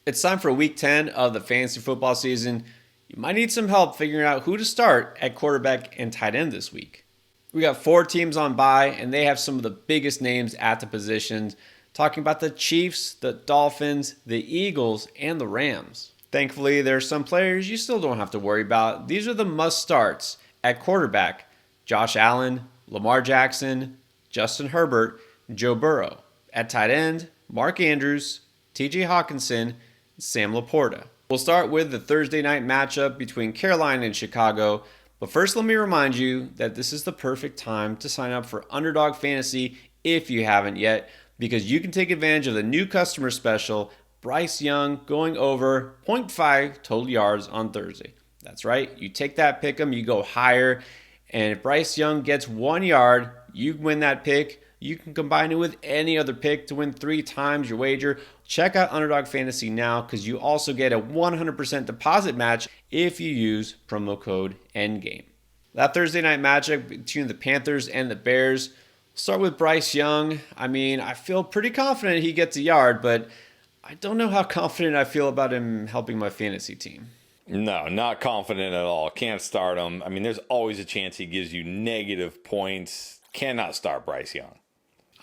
It's time for week 10 of the fantasy football season. You might need some help figuring out who to start at quarterback and tight end this week. We got 4 teams on bye, and they have some of the biggest names at the positions, talking about the Chiefs, the Dolphins, the Eagles, and the Rams. Thankfully, there are some players you still don't have to worry about. These are the must-starts. At quarterback, Josh Allen, Lamar Jackson, Justin Herbert, Joe Burrow. At tight end, Mark Andrews, TJ Hawkinson, Sam Laporta. We'll start with the Thursday night matchup between Carolina and Chicago, but first let me remind you that this is the perfect time to sign up for Underdog Fantasy if you haven't yet, because you can take advantage of the new customer special, Bryce Young going over zero point 0.5 total yards on Thursday. That's right, you take that pick'em, you go higher, and if Bryce Young gets 1 yard, you win that pick. You can combine it with any other pick to win 3 times your wager. Check out Underdog Fantasy now because you also get a 100% deposit match if you use promo code ENDGAME. That Thursday night matchup between the Panthers and the Bears. We'll start with Bryce Young. I feel pretty confident he gets a yard, but I don't know how confident I feel about him helping my fantasy team. No, not confident at all. Can't start him. There's always a chance he gives you negative points. Cannot start Bryce Young.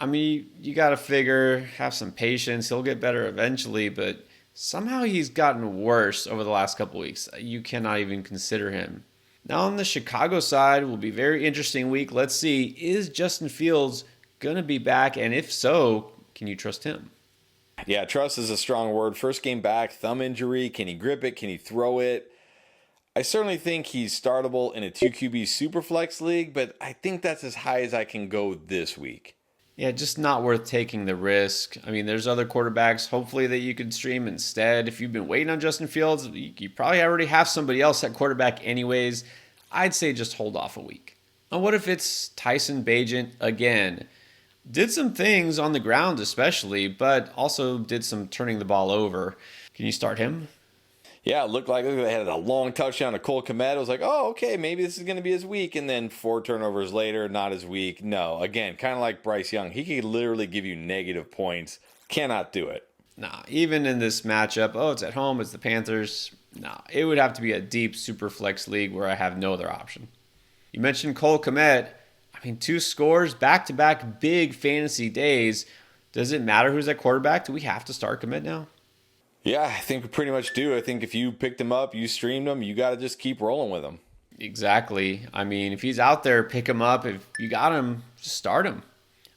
You got to figure, have some patience. He'll get better eventually, but somehow he's gotten worse over the last couple weeks. You cannot even consider him. Now on the Chicago side, will be a very interesting week. Let's see, is Justin Fields going to be back? And if so, can you trust him? Yeah, trust is a strong word. First game back, thumb injury. Can he grip it? Can he throw it? I certainly think he's startable in a 2QB Superflex league, but I think that's as high as I can go this week. Yeah, just not worth taking the risk. There's other quarterbacks, hopefully, that you could stream instead. If you've been waiting on Justin Fields, you probably already have somebody else at quarterback anyways. I'd say just hold off a week. And what if it's Tyson Bagent again? Did some things on the ground especially, but also did some turning the ball over. Can you start him? Yeah, it looked like they had a long touchdown to Cole Kmet. I was like, oh, okay, maybe this is going to be his week. And then 4 turnovers later, not his week. No, again, kind of like Bryce Young. He could literally give you negative points. Cannot do it. Nah, even in this matchup, it's at home, it's the Panthers. Nah, it would have to be a deep super flex league where I have no other option. You mentioned Cole Kmet. 2 scores, back-to-back big fantasy days. Does it matter who's at quarterback? Do we have to start Kmet now? Yeah, I think we pretty much do. I think if you picked him up, you streamed him, you got to just keep rolling with him. Exactly. If he's out there, pick him up. If you got him, just start him.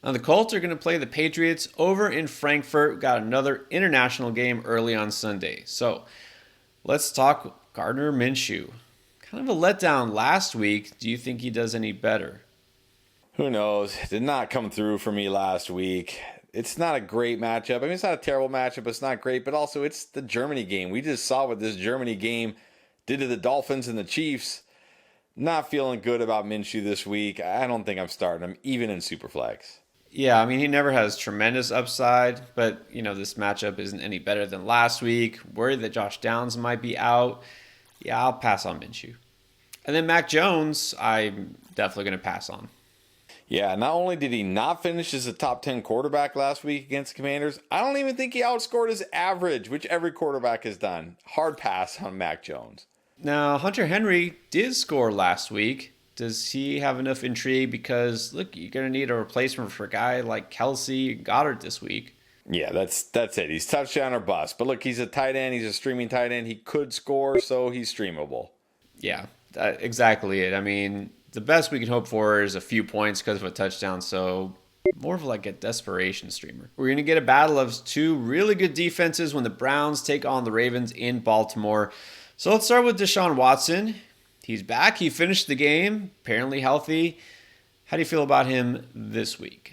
Now, the Colts are going to play the Patriots over in Frankfurt. Got another international game early on Sunday. So let's talk Gardner Minshew. Kind of a letdown last week. Do you think he does any better? Who knows? Did not come through for me last week. It's not a great matchup. It's not a terrible matchup. It's not great, but also it's the Germany game. We just saw what this Germany game did to the Dolphins and the Chiefs. Not feeling good about Minshew this week. I don't think I'm starting him, even in Superflex. Yeah, he never has tremendous upside, but, this matchup isn't any better than last week. Worried that Josh Downs might be out. Yeah, I'll pass on Minshew. And then Mac Jones, I'm definitely going to pass on. Yeah, not only did he not finish as a top 10 quarterback last week against the Commanders, I don't even think he outscored his average, which every quarterback has done. Hard pass on Mac Jones. Now, Hunter Henry did score last week. Does he have enough intrigue? Because, look, you're going to need a replacement for a guy like Kelsey and Goddard this week. Yeah, that's it. He's touchdown or bust. But look, he's a tight end. He's a streaming tight end. He could score, so he's streamable. Yeah, exactly it. The best we can hope for is a few points because of a touchdown, so more of like a desperation streamer. We're going to get a battle of 2 really good defenses when the Browns take on the Ravens in Baltimore. So let's start with Deshaun Watson. He's back. He finished the game, apparently healthy. How do you feel about him this week?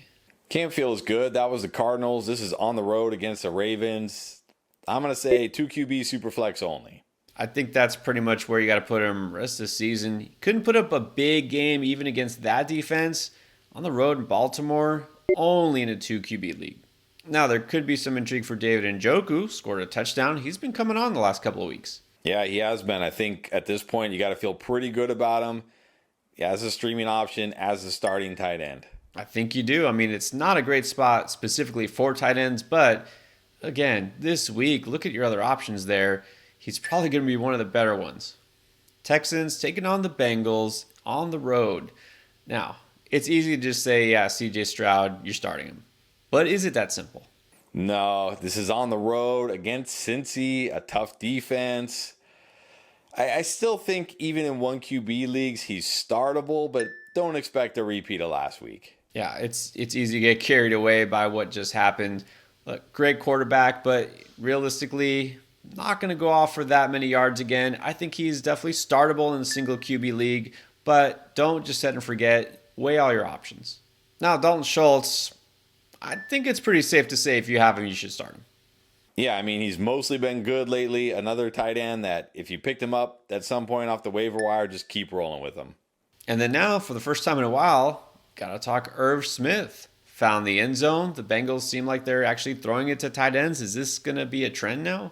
Can't feel as good. That was the Cardinals. This is on the road against the Ravens. I'm going to say 2 QB Superflex only. I think that's pretty much where you got to put him rest of the season. He couldn't put up a big game even against that defense. On the road in Baltimore, only in a 2 QB league. Now, there could be some intrigue for David Njoku. Scored a touchdown. He's been coming on the last couple of weeks. Yeah, he has been. I think at this point, you got to feel pretty good about him. Yeah, as a streaming option, as a starting tight end. I think you do. It's not a great spot specifically for tight ends, but again, this week, look at your other options there. He's probably going to be one of the better ones. Texans taking on the Bengals on the road. Now, it's easy to just say, yeah, CJ Stroud, you're starting him. But is it that simple? No, this is on the road against Cincy, a tough defense. I still think even in 1 QB leagues, he's startable, but don't expect a repeat of last week. Yeah, it's easy to get carried away by what just happened. Look, great quarterback, but realistically, not going to go off for that many yards again. I think he's definitely startable in a single QB league, but don't just set and forget. Weigh all your options. Now, Dalton Schultz, I think it's pretty safe to say if you have him, you should start him. Yeah, I mean, he's mostly been good lately. Another tight end that if you picked him up at some point off the waiver wire, just keep rolling with him. And then now, for the first time in a while, got to talk Irv Smith. Found the end zone. The Bengals seem like they're actually throwing it to tight ends. Is this going to be a trend now?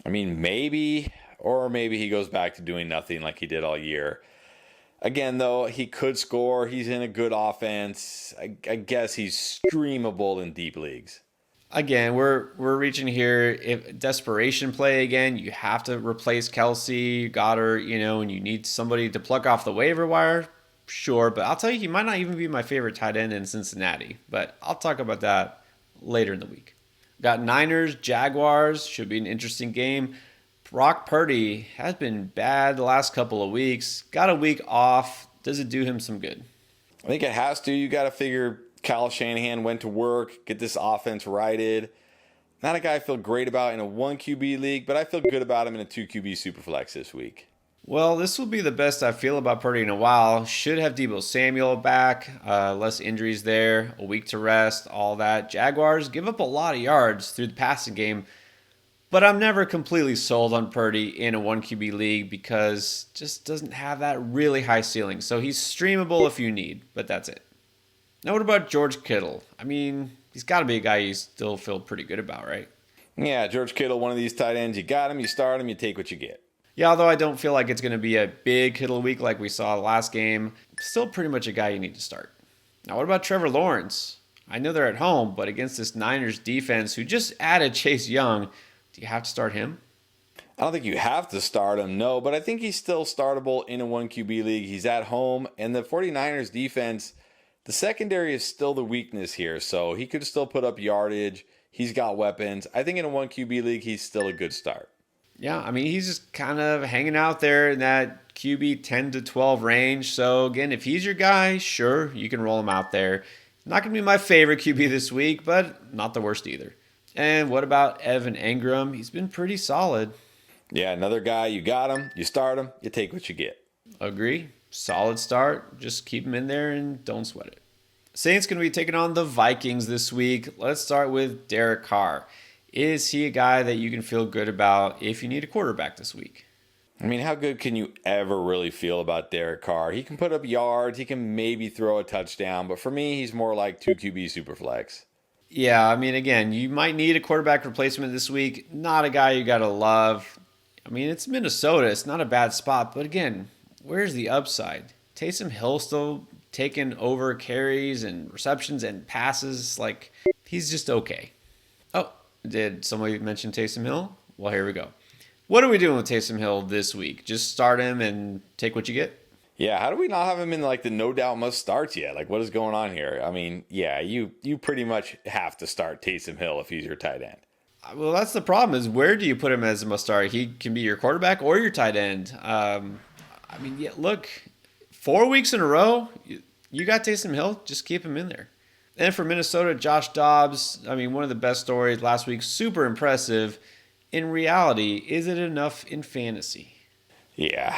I mean, maybe, or maybe he goes back to doing nothing like he did all year. Again, though, he could score. He's in a good offense. I guess he's streamable in deep leagues. Again, we're reaching here. If desperation play again, you have to replace Kelsey, Goddard, and you need somebody to pluck off the waiver wire. Sure, but I'll tell you, he might not even be my favorite tight end in Cincinnati. But I'll talk about that later in the week. Got Niners, Jaguars. Should be an interesting game. Brock Purdy has been bad the last couple of weeks. Got a week off. Does it do him some good? I think it has to. You got to figure Kyle Shanahan went to work, get this offense righted. Not a guy I feel great about in a 1 QB league, but I feel good about him in a 2 QB Superflex this week. Well, this will be the best I feel about Purdy in a while. Should have Deebo Samuel back, less injuries there, a week to rest, all that. Jaguars give up a lot of yards through the passing game, but I'm never completely sold on Purdy in a 1 QB league because just doesn't have that really high ceiling. So he's streamable if you need, but that's it. Now what about George Kittle? I mean, he's got to be a guy you still feel pretty good about, right? Yeah, George Kittle, one of these tight ends. You got him, you start him, you take what you get. Yeah, although I don't feel like it's going to be a big Kittle week like we saw last game, still pretty much a guy you need to start. Now, what about Trevor Lawrence? I know they're at home, but against this Niners defense who just added Chase Young, do you have to start him? I don't think you have to start him, no, but I think he's still startable in a 1 QB league. He's at home, and the 49ers defense, the secondary is still the weakness here, so he could still put up yardage. He's got weapons. I think in a 1 QB league, he's still a good start. Yeah, I mean, he's just kind of hanging out there in that QB 10 to 12 range. So, again, if he's your guy, sure, you can roll him out there. Not going to be my favorite QB this week, but not the worst either. And what about Evan Engram? He's been pretty solid. Yeah, another guy, you got him, you start him, you take what you get. Agree. Solid start. Just keep him in there and don't sweat it. Saints going to be taking on the Vikings this week. Let's start with Derek Carr. Is he a guy that you can feel good about if you need a quarterback this week? I mean, how good can you ever really feel about Derek Carr? He can put up yards. He can maybe throw a touchdown. But for me, he's more like 2 QB Superflex. Yeah, I mean, again, you might need a quarterback replacement this week. Not a guy you got to love. I mean, it's Minnesota. It's not a bad spot. But again, where's the upside? Taysom Hill still taking over carries and receptions and passes. Like, he's just okay. Oh, did somebody mention Taysom Hill? Well, here we go. What are we doing with Taysom Hill this week? Just start him and take what you get? Yeah, how do we not have him in like the no doubt must starts yet? Like, what is going on here? I mean, yeah, you pretty much have to start Taysom Hill if he's your tight end. Well, that's the problem is where do you put him as a must start? He can be your quarterback or your tight end. I mean, yeah, look, 4 weeks in a row, you got Taysom Hill, just keep him in there. And for Minnesota, Josh Dobbs, I mean, one of the best stories last week, super impressive. In reality, is it enough in fantasy? Yeah,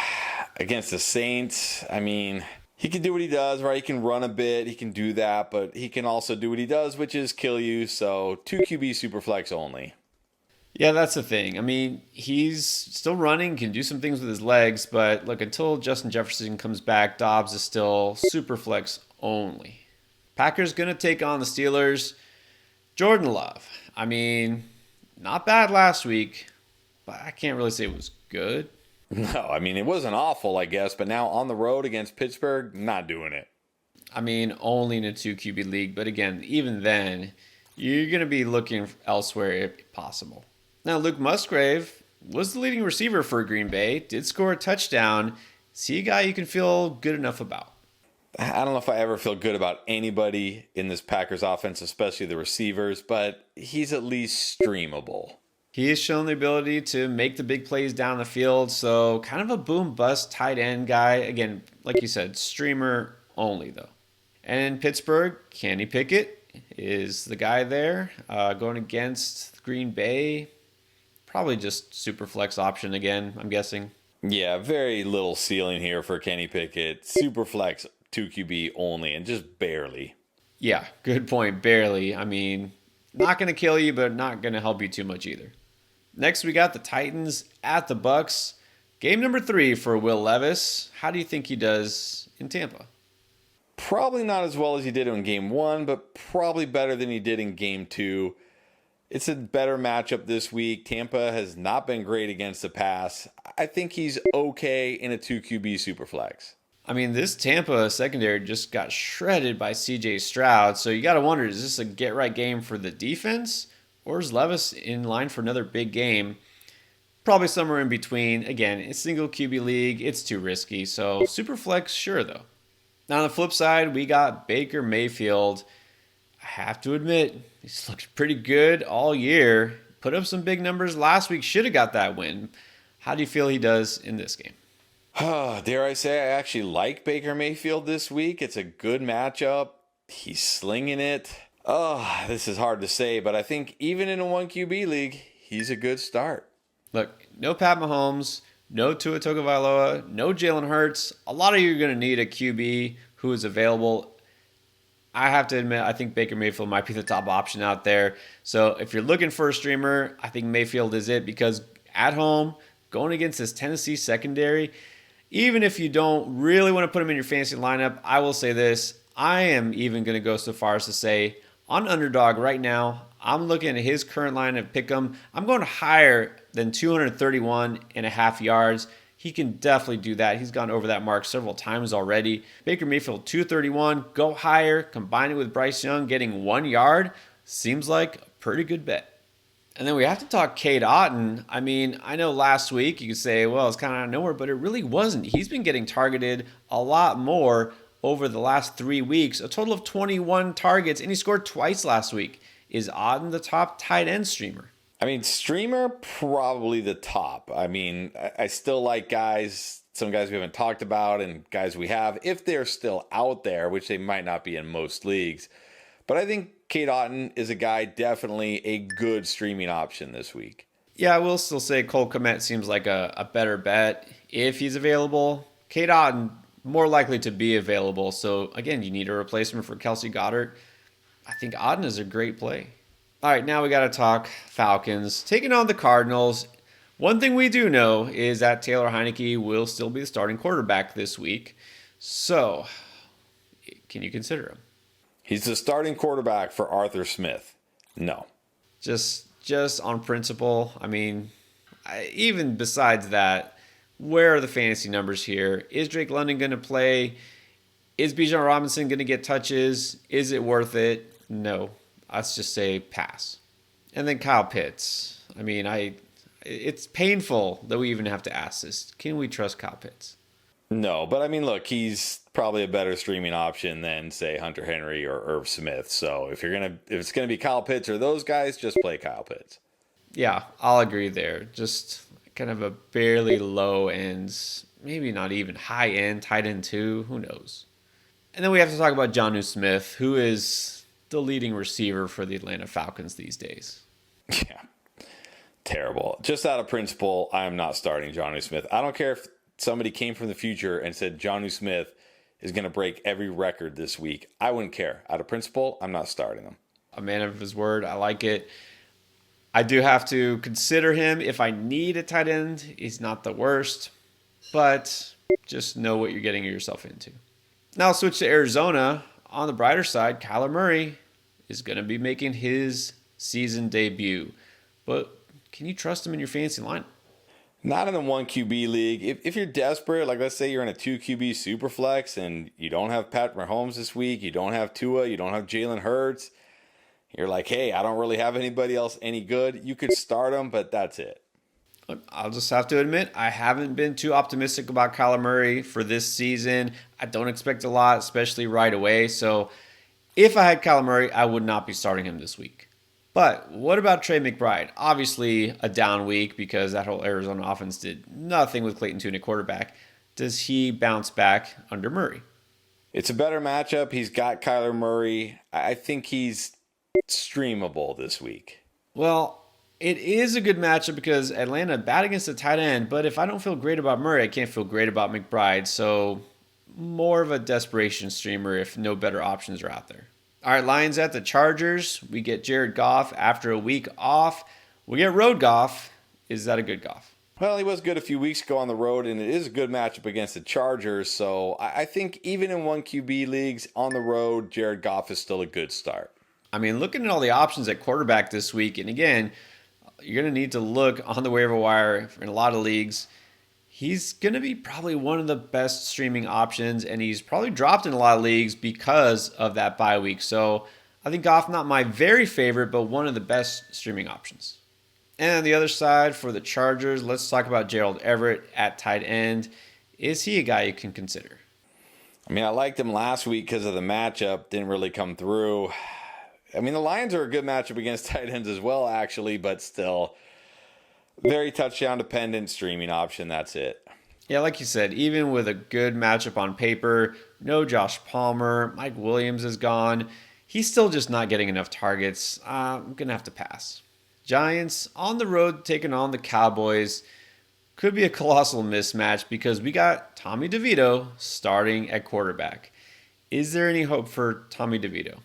against the Saints, I mean, he can do what he does, right? He can run a bit, he can do that, but he can also do what he does, which is kill you. So 2 QB Superflex only. Yeah, that's the thing. I mean, he's still running, can do some things with his legs, but look, until Justin Jefferson comes back, Dobbs is still Superflex only. Packers going to take on the Steelers. Jordan Love. I mean, not bad last week, but I can't really say it was good. No, I mean, it wasn't awful, I guess, but now on the road against Pittsburgh, not doing it. I mean, only in a 2 QB league, but again, even then, You're going to be looking elsewhere if possible. Now, Luke Musgrave was the leading receiver for Green Bay, did score a touchdown. Is he a guy you can feel good enough about? I don't know if I ever feel good about anybody in this Packers offense, especially the receivers, but he's at least streamable. He has shown the ability to make the big plays down the field, so kind of a boom bust tight end guy. Again, like you said, streamer only though. And in Pittsburgh, Kenny Pickett is the guy there going against Green Bay. Probably just super flex option again, I'm guessing. Yeah, very little ceiling here for Kenny Pickett. Super flex 2 QB only, and just barely. Yeah, good point. Barely. I mean, not going to kill you, but not going to help you too much either. Next, we got the Titans at the Bucks. Game number 3 for Will Levis. How do you think he does in Tampa? Probably not as well as he did in game 1, but probably better than he did in game 2. It's a better matchup this week. Tampa has not been great against the pass. I think he's okay in a 2 QB superflex. I mean, this Tampa secondary just got shredded by CJ Stroud, so you got to wonder, is this a get-right game for the defense, or is Levis in line for another big game? Probably somewhere in between. Again, it's single QB league. It's too risky, so superflex, sure, though. Now, on the flip side, we got Baker Mayfield. I have to admit, he's looked pretty good all year. Put up some big numbers last week. Should have got that win. How do you feel he does in this game? Dare I say I actually like Baker Mayfield this week. It's a good matchup. He's slinging it. This is hard to say, but I think even in a 1 QB league, he's a good start. Look, no Pat Mahomes, no Tua Tagovailoa, no Jalen Hurts. A lot of you are going to need a QB who is available. I have to admit, I think Baker Mayfield might be the top option out there. So if you're looking for a streamer, I think Mayfield is it, because at home, going against this Tennessee secondary, even if you don't really want to put him in your fantasy lineup, I will say this. I am even going to go so far as to say, on Underdog right now, I'm looking at his current line of pick'em. I'm going higher than 231.5 yards. He can definitely do that. He's gone over that mark several times already. Baker Mayfield, 231. Go higher. Combine it with Bryce Young getting 1 yard. Seems like a pretty good bet. And then we have to talk Cade Otton. I mean, I know last week you could say, well, it's kind of out of nowhere, but it really wasn't. He's been getting targeted a lot more over the last 3 weeks. A total of 21 targets, and he scored twice last week. Is Otton the top tight end streamer? I mean, streamer, probably the top. I mean, I still like guys, some guys we haven't talked about and guys we have, if they're still out there, which they might not be in most leagues. But I think Cade Otton is a guy, definitely a good streaming option this week. Yeah, I will still say Cole Kmet seems like a better bet if he's available. Cade Otton, more likely to be available. So, again, you need a replacement for Kelsey Goddard. I think Otton is a great play. All right, now we got to talk Falcons. Taking on the Cardinals. One thing we do know is that Taylor Heineke will still be the starting quarterback this week. So, can you consider him? He's the starting quarterback for Arthur Smith. No. Just on principle. I mean, even besides that, where are the fantasy numbers here? Is Drake London going to play? Is Bijan Robinson going to get touches? Is it worth it? No. Let's just say pass. And then Kyle Pitts. I mean, it's painful that we even have to ask this. Can we trust Kyle Pitts? No, but I mean, look, he's probably a better streaming option than, say, Hunter Henry or Irv Smith. So if it's gonna be Kyle Pitts or those guys, just play Kyle Pitts. Yeah, I'll agree there. Just kind of a barely low end, maybe not even high end, tight end 2. Who knows? And then we have to talk about Jonnu Smith, who is the leading receiver for the Atlanta Falcons these days. Yeah, terrible. Just out of principle, I am not starting Jonnu Smith. I don't care if somebody came from the future and said Jonnu Smith is going to break every record this week. I wouldn't care. Out of principle, I'm not starting him. A man of his word. I like it. I do have to consider him if I need a tight end. He's not the worst, but just know what you're getting yourself into. Now I'll switch to Arizona. On the brighter side, Kyler Murray is going to be making his season debut. But can you trust him in your fantasy lineup? Not in a 1 QB league. If you're desperate, like let's say you're in a 2 QB superflex and you don't have Pat Mahomes this week, you don't have Tua, you don't have Jalen Hurts, You're like, hey, I don't really have anybody else any good. You could start him, but that's it. Look, I'll just have to admit, I haven't been too optimistic about Kyler Murray for this season. I don't expect a lot, especially right away. So if I had Kyler Murray, I would not be starting him this week. But what about Trey McBride? Obviously a down week because that whole Arizona offense did nothing with Clayton Tune at quarterback. Does he bounce back under Murray? It's a better matchup. He's got Kyler Murray. I think he's streamable this week. Well, it is a good matchup because Atlanta bad against the tight end, but if I don't feel great about Murray, I can't feel great about McBride. So more of a desperation streamer if no better options are out there. All right, Lions at the Chargers. We get Jared Goff after a week off. We get road Goff. Is that a good Goff? Well, he was good a few weeks ago on the road, and it is a good matchup against the Chargers. So I think even in 1 QB leagues on the road, Jared Goff is still a good start. I mean, looking at all the options at quarterback this week, and again, you're going to need to look on the waiver wire in a lot of leagues. He's going to be probably one of the best streaming options, and he's probably dropped in a lot of leagues because of that bye week. So I think Goff, not my very favorite, but one of the best streaming options. And on the other side for the Chargers, let's talk about Gerald Everett at tight end. Is he a guy you can consider? I mean, I liked him last week because of the matchup. Didn't really come through. I mean, the Lions are a good matchup against tight ends as well, actually, but still very touchdown dependent streaming option. That's it. Yeah, like you said, even with a good matchup on paper, no Josh Palmer, Mike Williams is gone. He's still just not getting enough targets. I'm going to have to pass. Giants on the road taking on the Cowboys. Could be a colossal mismatch because we got Tommy DeVito starting at quarterback. Is there any hope for Tommy DeVito?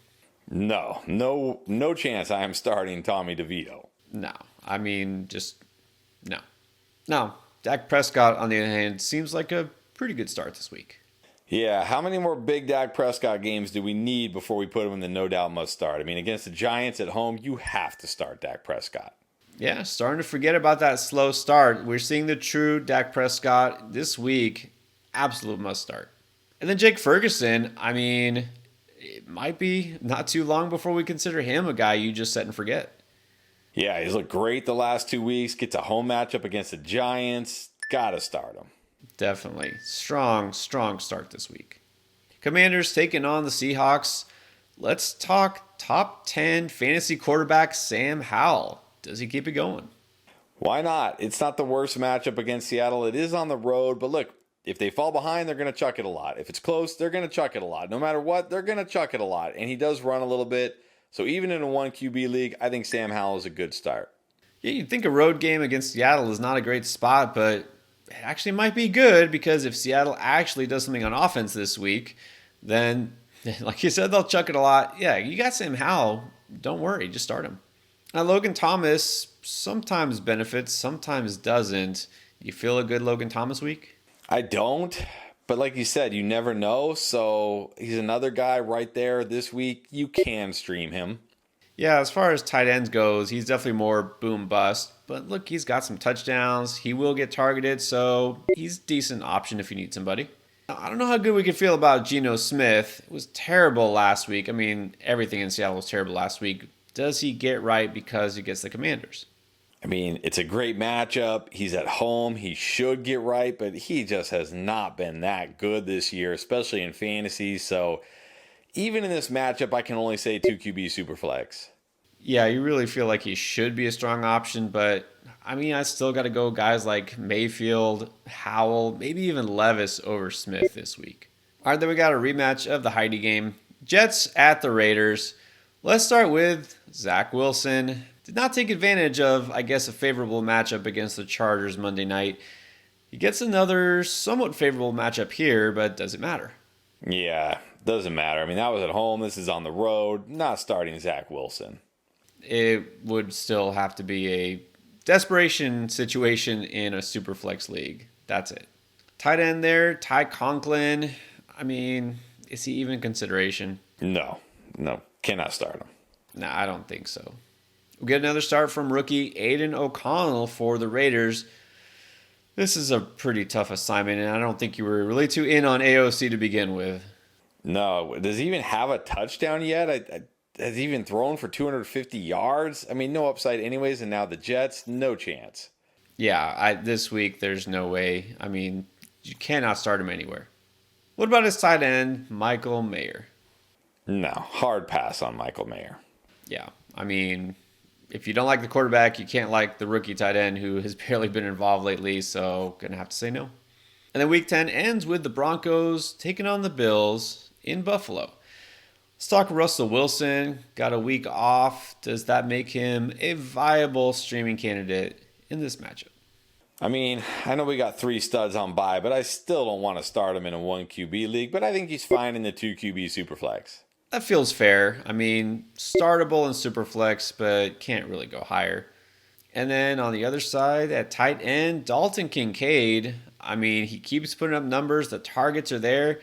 No chance I am starting Tommy DeVito. No. I mean, just no. No. Dak Prescott, on the other hand, seems like a pretty good start this week. Yeah, how many more big Dak Prescott games do we need before we put him in the no doubt must start? I mean, against the Giants at home, you have to start Dak Prescott. Yeah, starting to forget about that slow start. We're seeing the true Dak Prescott this week. Absolute must start. And then Jake Ferguson, I mean, it might be not too long before we consider him a guy you just set and forget. Yeah, he's looked great the last 2 weeks. Gets a home matchup against the Giants. Gotta start him. Definitely. Strong start this week. Commanders taking on the Seahawks. Let's talk top 10 fantasy quarterback Sam Howell. Does he keep it going? Why not? It's not the worst matchup against Seattle. It is on the road, but look, if they fall behind, they're going to chuck it a lot. If it's close, they're going to chuck it a lot. No matter what, they're going to chuck it a lot. And he does run a little bit. So even in a 1 QB league, I think Sam Howell is a good start. Yeah, you'd think a road game against Seattle is not a great spot, but it actually might be good because if Seattle actually does something on offense this week, then, like you said, they'll chuck it a lot. Yeah, you got Sam Howell. Don't worry, just start him. Now, Logan Thomas sometimes benefits, sometimes doesn't. You feel a good Logan Thomas week? I don't, but like you said, you never know. So he's another guy right there this week. You can stream him. Yeah, as far as tight ends goes, he's definitely more boom bust. But look, he's got some touchdowns. He will get targeted, so he's a decent option if you need somebody. I don't know how good we could feel about Geno Smith. It was terrible last week. I mean, everything in Seattle was terrible last week. Does he get right because he gets the Commanders? I mean, it's a great matchup. He's at home. He should get right, but he just has not been that good this year, especially in fantasy. So even in this matchup, I can only say 2 QB Superflex. Yeah, you really feel like he should be a strong option, but I mean, I still got to go guys like Mayfield, Howell, maybe even Levis over Smith this week. All right, then we got a rematch of the Heidi game. Jets at the Raiders. Let's start with Zach Wilson. Did not take advantage of, I guess, a favorable matchup against the Chargers Monday night. He gets another somewhat favorable matchup here, but does it matter? Yeah, doesn't matter. I mean, that was at home. This is on the road. Not starting Zach Wilson. It would still have to be a desperation situation in a super flex league. That's it. Tight end there, Ty Conklin. I mean, is he even consideration? No, cannot start him. No, I don't think so. We get another start from rookie Aiden O'Connell for the Raiders. This is a pretty tough assignment, and I don't think you were really too in on AOC to begin with. No, does he even have a touchdown yet? has even thrown for 250 yards. I mean, no upside anyways, and now the Jets, no chance. Yeah, this week there's no way. I mean, you cannot start him anywhere. What about his tight end, Michael Mayer? No, hard pass on Michael Mayer. Yeah, I mean, if you don't like the quarterback, you can't like the rookie tight end who has barely been involved lately, so gonna have to say no. And then week 10 ends with the Broncos taking on the Bills in Buffalo. Let's talk Russell Wilson. Got a week off. Does that make him a viable streaming candidate in this matchup? I mean, I know we got 3 studs on bye, but I still don't want to start him in a 1 QB league, but I think he's fine in the 2 QB Superflex. That feels fair. I mean, startable in Superflex, but can't really go higher. And then on the other side, at tight end, Dalton Kincaid. I mean, he keeps putting up numbers. The targets are there.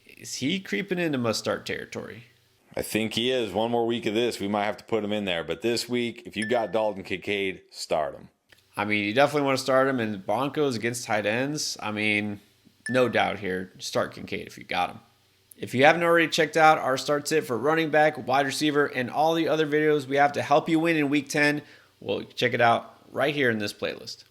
Is he creeping into must-start territory? I think he is. One more week of this, we might have to put him in there. But this week, if you got Dalton Kincaid, start him. I mean, you definitely want to start him in Broncos against tight ends. I mean, no doubt here. Start Kincaid if you got him. If you haven't already checked out our start sit for running back, wide receiver, and all the other videos we have to help you win in Week 10, well, check it out right here in this playlist.